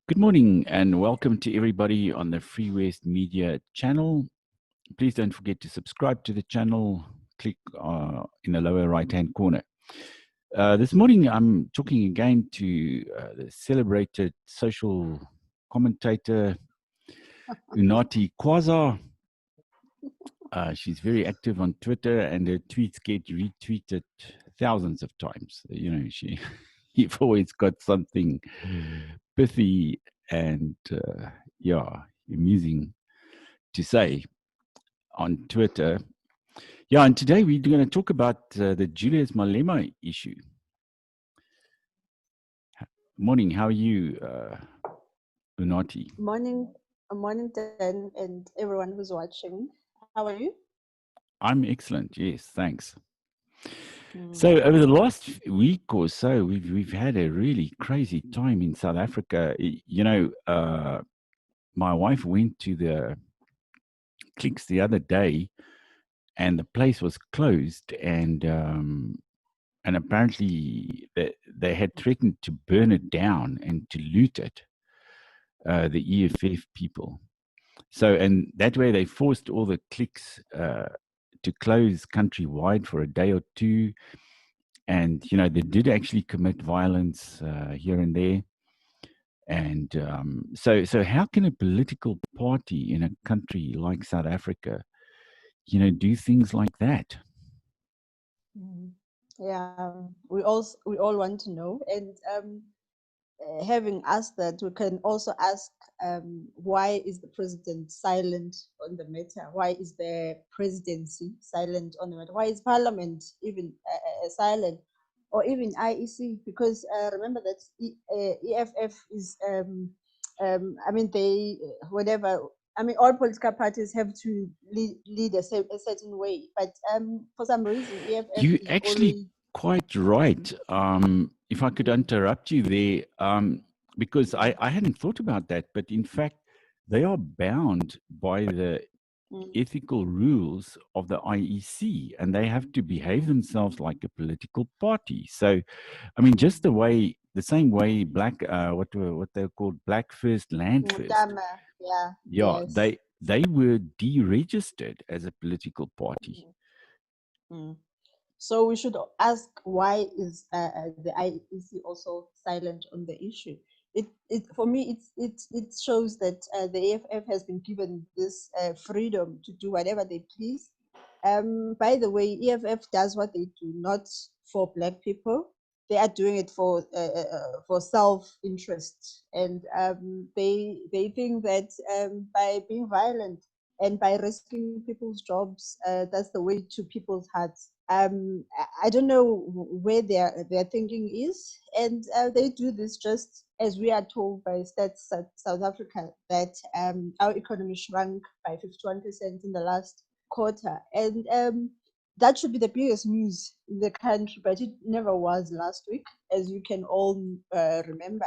Good morning and welcome to everybody on the Free West Media channel. Please don't forget to subscribe to the channel. Click in the lower right-hand corner. This morning I'm talking again to the celebrated social commentator Unathi Kwaza. She's very active on Twitter and her tweets get retweeted thousands of times. You know, you've always got something pithy and amusing to say on Twitter. Yeah, and today we're going to talk about the Julius Malema issue. Morning, how are you, Unathi? Morning, Dan, and everyone who's watching. How are you? I'm excellent. Yes, thanks. So over the last week or so, we've had a really crazy time in South Africa. You know, my wife went to the Clicks the other day, and the place was closed, and apparently they had threatened to burn it down and to loot it. The EFF people. So, and that way they forced all the Clicks to close countrywide for a day or two. And, you know, they did actually commit violence here and there. And so how can a political party in a country like South Africa, you know, do things like that? Yeah, we all want to know, and having asked that, we can also ask why is the president silent on the matter? Why is the presidency silent on the matter? Why is Parliament even silent, or even IEC? Because remember that EFF is, I mean, they whatever. I mean, all political parties have to lead a certain way, but for some reason, EFF You is actually only. quite right. If I could interrupt you there, because I hadn't thought about that, but in fact, they are bound by the ethical rules of the IEC, and they have to behave themselves like a political party. So, I mean, just the same way what they're called, black first, land first. Yeah, Yeah, yes. they were deregistered as a political party. Mm. So we should ask, why is the IEC also silent on the issue? It for me it shows that the AFF has been given this freedom to do whatever they please. By the way, EFF does what they do not for black people. They are doing it for self-interest, and they think that by being violent and by risking people's jobs, that's the way to people's hearts. I don't know where their thinking is, and they do this just as we are told by Stats South Africa that our economy shrunk by 51% in the last quarter, and that should be the biggest news in the country, but it never was last week, as you can all remember.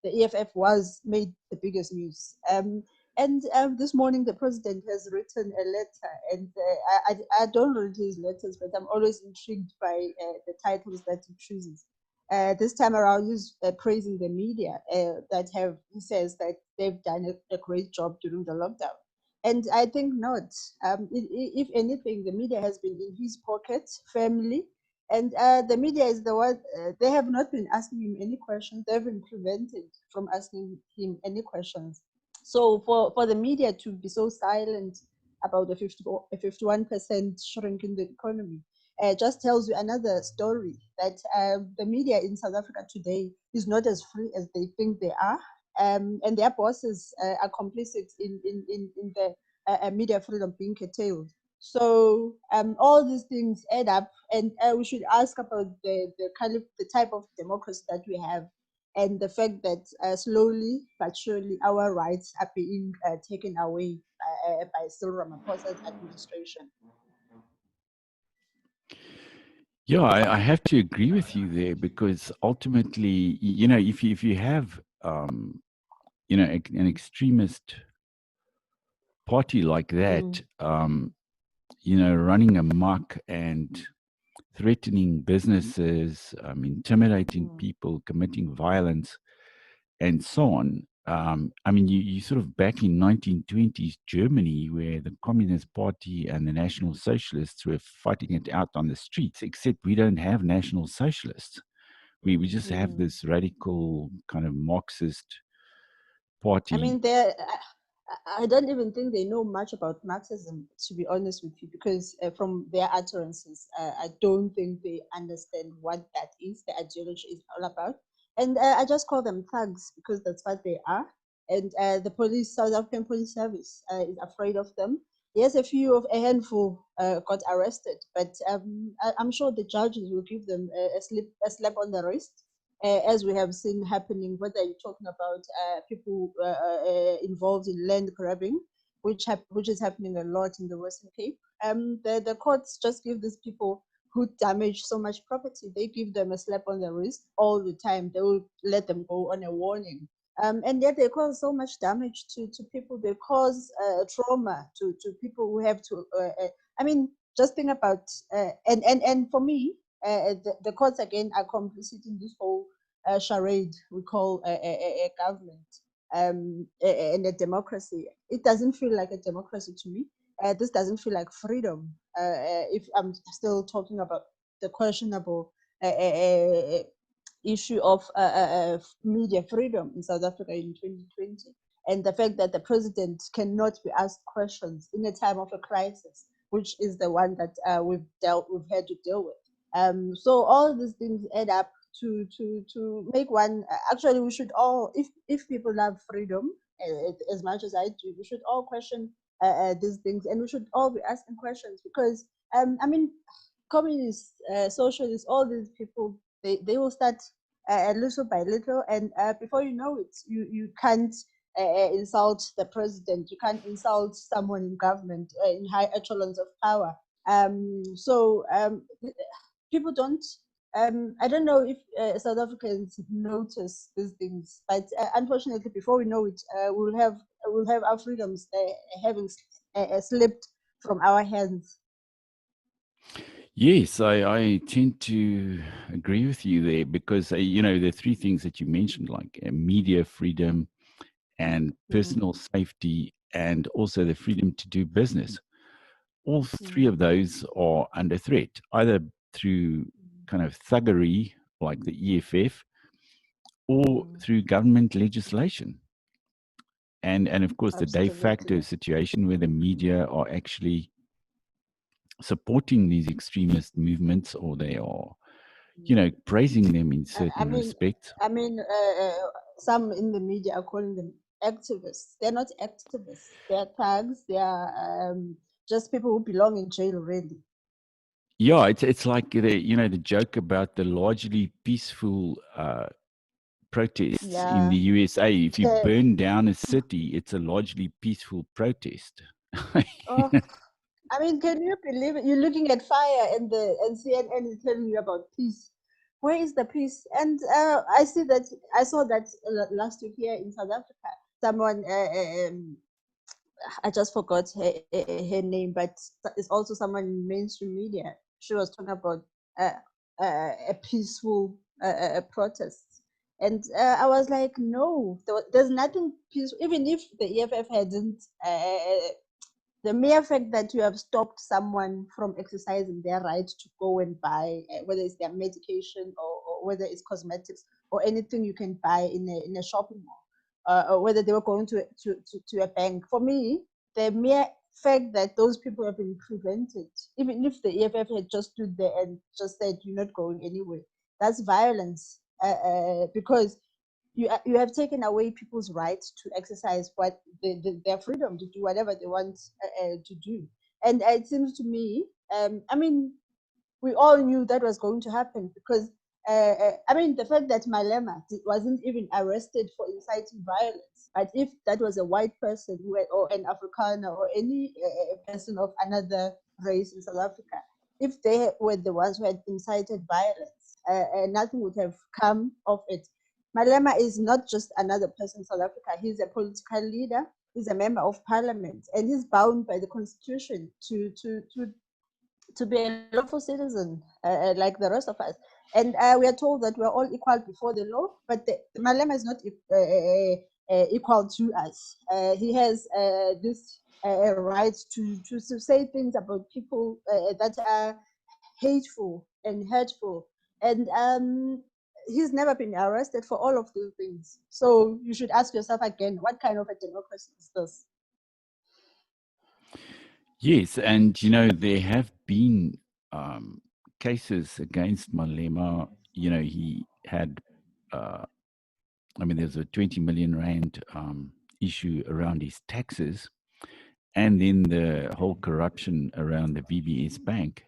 The EFF was made the biggest news. And this morning, the president has written a letter, and I don't read his letters, but I'm always intrigued by the titles that he chooses. This time around, he's praising the media he says that they've done a great job during the lockdown. And I think not. If anything, the media has been in his pocket firmly, and the media is the one. They have not been asking him any questions. They've been prevented from asking him any questions. So for the media to be so silent about the 51% shrink in the economy just tells you another story, that the media in South Africa today is not as free as they think they are. And their bosses are complicit in the media freedom being curtailed. So all these things add up, and we should ask about the type of democracy that we have, and the fact that slowly but surely our rights are being taken away by Cyril Ramaphosa's administration. Yeah, I have to agree with you there because ultimately, you know, if you have, you know, an extremist party like that, you know, running amok and threatening businesses, intimidating people, committing violence, and so on, I mean, you sort of back in 1920s Germany, where the Communist Party and the National Socialists were fighting it out on the streets, except we don't have National Socialists. We just have Mm. this radical kind of Marxist I party. mean, I don't even think they know much about Marxism, to be honest with you, because from their utterances, I don't think they understand what that is, the ideology is all about. And I just call them thugs because that's what they are. And the police, South African Police Service, is afraid of them. Yes, a handful got arrested, but I'm sure the judges will give them a slap on the wrist, as we have seen happening, whether you're talking about people involved in land grabbing, which is happening a lot in the Western Cape. The courts just give these people who damage so much property, they give them a slap on the wrist all the time. They will let them go on a warning. And yet they cause so much damage to people. They cause trauma to people who have to. I mean, just think about and for me, the courts again are complicit in this whole charade we call a government and a democracy. It doesn't feel like a democracy to me. This doesn't feel like freedom. If I'm still talking about the questionable issue of media freedom in South Africa in 2020, and the fact that the president cannot be asked questions in a time of a crisis, which is the one that we've had to deal with. So all these things add up to make one. Actually, we should all, if people love freedom as much as I do, we should all question these things, and we should all be asking questions because I mean, communists, socialists, all these people, they will start little by little, and before you know it, you can't insult the president, you can't insult someone in government, in high echelons of power. So people don't. I don't know if South Africans notice these things, but unfortunately, before we know it, we'll have our freedoms having slipped from our hands. Yes, I tend to agree with you there because, the three things that you mentioned, like media freedom and personal safety, and also the freedom to do business, all three of those are under threat, either through kind of thuggery like the EFF or through government legislation. And of course, the de facto Absolutely. situation where the media are actually supporting these extremist movements, or they are, praising them in I certain mean, respects. some in the media are calling them activists. They're not activists. They're thugs. They are just people who belong in jail already. Yeah, it's like the joke about the largely peaceful protests in Yeah. the USA. If you burn down a city, it's a largely peaceful protest. Oh, I mean, can you believe it? You're looking at fire, and CNN is telling you about peace. Where is the peace? And I saw that last week here in South Africa. Someone, I just forgot her name, but it's also someone in mainstream media. She was talking about uh, a peaceful protest. And I was like, no, there's nothing peaceful. Even if the EFF hadn't the mere fact that you have stopped someone from exercising their right to go and buy, whether it's their medication or whether it's cosmetics or anything you can buy in a shopping mall, or whether they were going to a bank. For me, the mere fact that those people have been prevented, even if the EFF had just stood there and just said, "You're not going anywhere," that's violence, because you have taken away people's right to exercise their freedom to do whatever they want to do. And it seems to me, I mean, we all knew that was going to happen because, I mean, the fact that Malema wasn't even arrested for inciting violence, but if that was a white person or an Afrikaner or any person of another race in South Africa, if they were the ones who had incited violence, nothing would have come of it. Malema is not just another person in South Africa. He's a political leader. He's a member of parliament, and he's bound by the constitution to be a lawful citizen like the rest of us. And we are told that we're all equal before the law, but the Malema is not equal to us. He has this right to say things about people that are hateful and hurtful. And he's never been arrested for all of those things. So you should ask yourself again, what kind of a democracy is this? Yes, and you know, there have been cases against Malema. You know, he had, I mean, there's a 20 million rand issue around his taxes, and then the whole corruption around the VBS bank,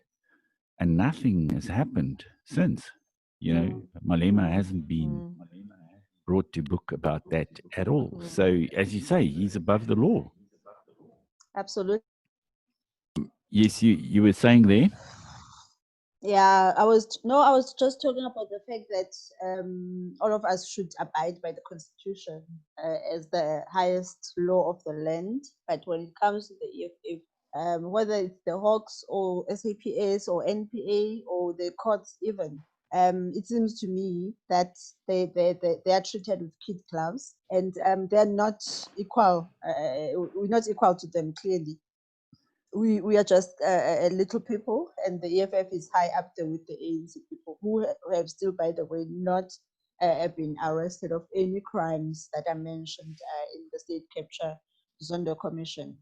and nothing has happened since. You know, Malema hasn't been brought to book about that at all. So, as you say, he's above the law. Absolutely. Yes, you were saying there. Yeah, I was just talking about the fact that all of us should abide by the constitution as the highest law of the land. But when it comes to the EFF, whether it's the Hawks or SAPS or NPA or the courts even, it seems to me that they are treated with kid gloves, and they're not equal. We're not equal to them, clearly. We are just little people, and the EFF is high up there with the ANC people who have still, by the way, not been arrested of any crimes that are mentioned in the State Capture Zondo Commission.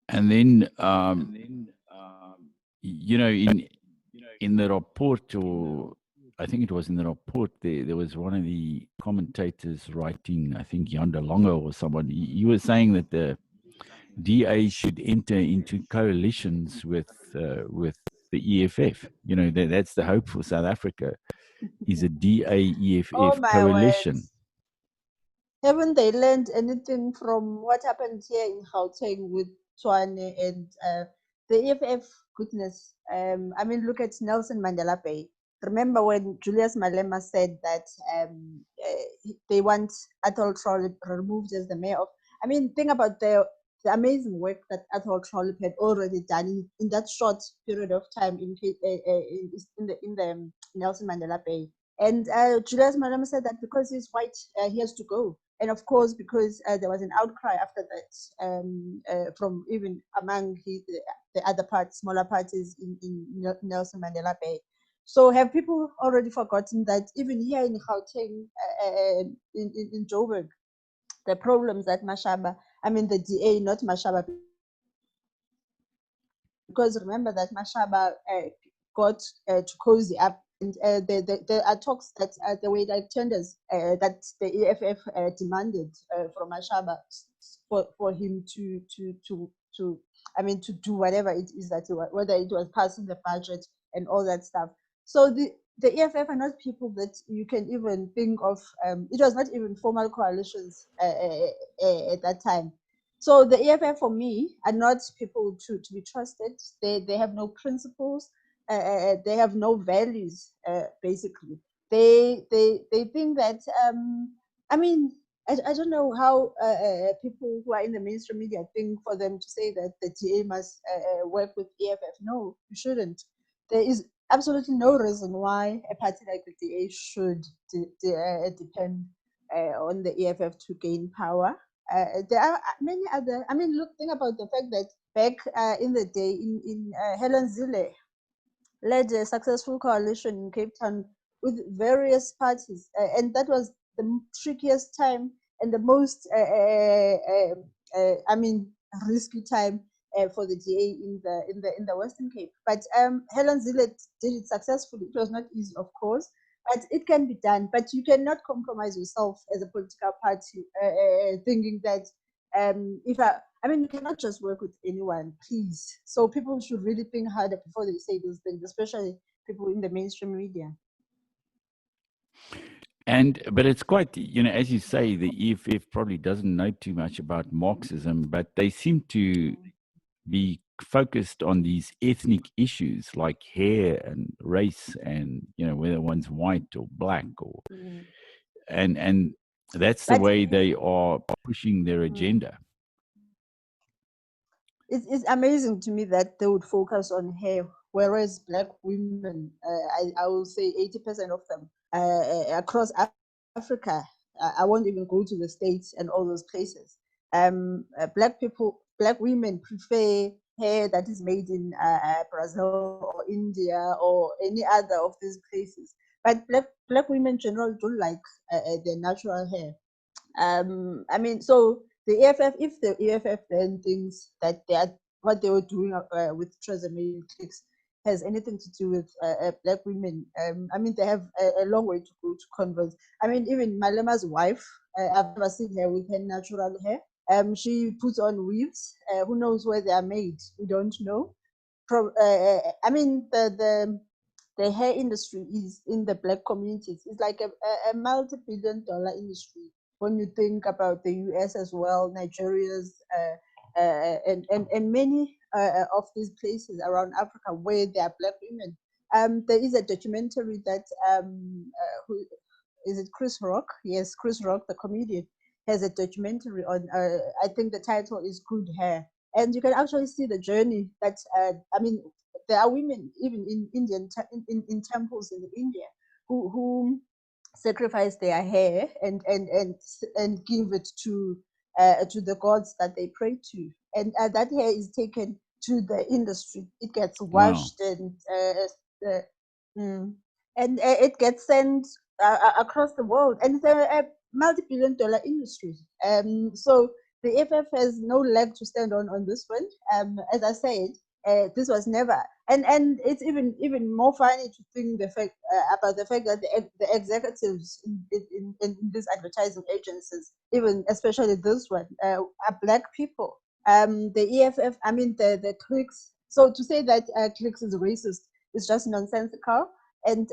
And then, you know, in the report, or I think it was in the report, there was one of the commentators writing, I think Yanda Longo or someone, he was saying that the DA should enter into coalitions with the EFF. You know, that's the hope for South Africa, is a DA-EFF Oh my coalition. word. Haven't they learned anything from what happened here in Gauteng with Tshwane and the EFF? Goodness, I mean, look at Nelson Mandela Bay. Remember when Julius Malema said that they want Athol Trollip removed as the mayor of? I mean, think about the amazing work that Athol Trollip had already done in that short period of time in the Nelson Mandela Bay. And Julius Malema said that because he's white, he has to go. And of course, because there was an outcry after that from even among the other smaller parties in Nelson Mandela Bay. So have people already forgotten that even here in Gauteng, in Joburg, the problems that the DA, not Mashaba, because remember that Mashaba got to cozy up, and there are talks that the way that tenders that the EFF demanded from Mashaba for him to do whatever it is that whether it was passing the budget and all that stuff. So the EFF are not people that you can even think of. It was not even formal coalitions at that time. So the EFF for me are not people to be trusted. They have no principles. They have no values. Basically, they think that. I don't know how people who are in the mainstream media think for them to say that the DA must work with EFF. No, you shouldn't. There is absolutely no reason why a party like the DA should depend on the EFF to gain power. There are many other. I mean, look, think about the fact that back in the day, in Helen Zille led a successful coalition in Cape Town with various parties, and that was the trickiest time and the most, risky time for the DA in the Western Cape. But Helen Zille did it successfully. It was not easy, of course, but it can be done. But you cannot compromise yourself as a political party, thinking that you cannot just work with anyone, please. So people should really think harder before they say those things, especially people in the mainstream media. But it's quite, you know, as you say, the EFF probably doesn't know too much about Marxism, but they seem to be focused on these ethnic issues like hair and race, and you know, whether one's white or black, or and that's the way they are pushing their agenda. It's amazing to me that they would focus on hair whereas black women, I will say 80% of them across Africa, I won't even go to the States and all those places. Black women prefer hair that is made in Brazil or India or any other of these places. But black women in general don't like their natural hair. I mean, so the EFF, if the EFF then thinks that what they were doing with Trazamere clicks has anything to do with black women, I mean, they have a long way to go to converse. I mean, even Malema's wife, I've never seen her with her natural hair. She puts on weaves. Who knows where they are made? We don't know. I mean, the hair industry is in the black communities. It's like a multi-billion-dollar industry when you think about the US as well, Nigeria's, and many of these places around Africa where there are black women. There is a documentary that who is it Chris Rock? Yes, Chris Rock, the comedian, has a documentary on. I think the title is Good Hair, and you can actually see the journey that. I mean, there are women even in Indian in temples in India who sacrifice their hair and give it to the gods that they pray to, and that hair is taken to the industry. It gets Wow. washed uh, mm, and it gets sent across the world, and it's a multi-billion-dollar industry. So the FF has no leg to stand on this one. As I said, this was never, and it's even more funny to think the fact about the fact that the executives in these advertising agencies, even especially this one, are black people. The EFF, I mean the cliques. So to say that cliques is racist is just nonsensical. And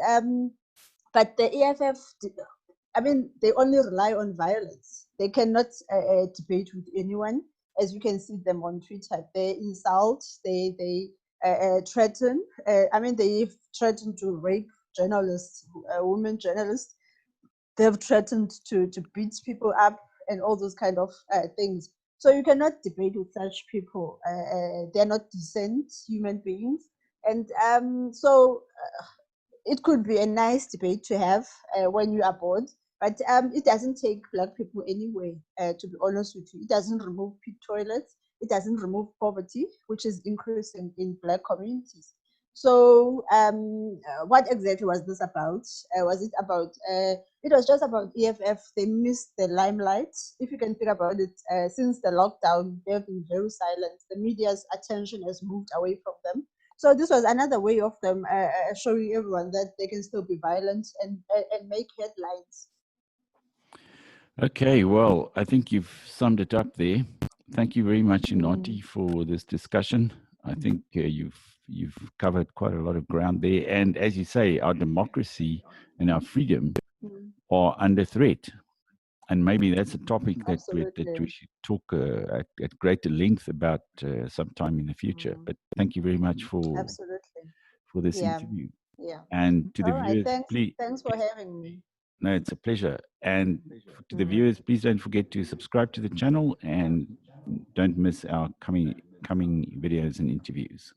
but the EFF, I mean, they only rely on violence. They cannot debate with anyone. As you can see them on Twitter, they insult, they threaten. I mean, they threatened to rape journalists, women journalists. They've threatened to beat people up and all those kind of things. So you cannot debate with such people. They're not decent human beings. And so it could be a nice debate to have when you are bored, but it doesn't take black people anyway, to be honest with you. It doesn't remove pit toilets. It doesn't remove poverty, which is increasing in black communities. So what exactly was this about? Was it about, it was just about EFF. They missed the limelight. If you can think about it, since the lockdown, they've been very silent. The media's attention has moved away from them. So this was another way of them showing everyone that they can still be violent and make headlines. Okay, well, I think you've summed it up there. Thank you very much, Unathi, for this discussion. I think you've covered quite a lot of ground there. And as you say, our democracy and our freedom are under threat. And maybe that's a topic that we should talk at greater length about sometime in the future. But thank you very much for this interview. Yeah. And to the All right. viewers, please. Thanks for having me. No, it's a pleasure. And to the viewers, please don't forget to subscribe to the channel and don't miss our coming videos and interviews.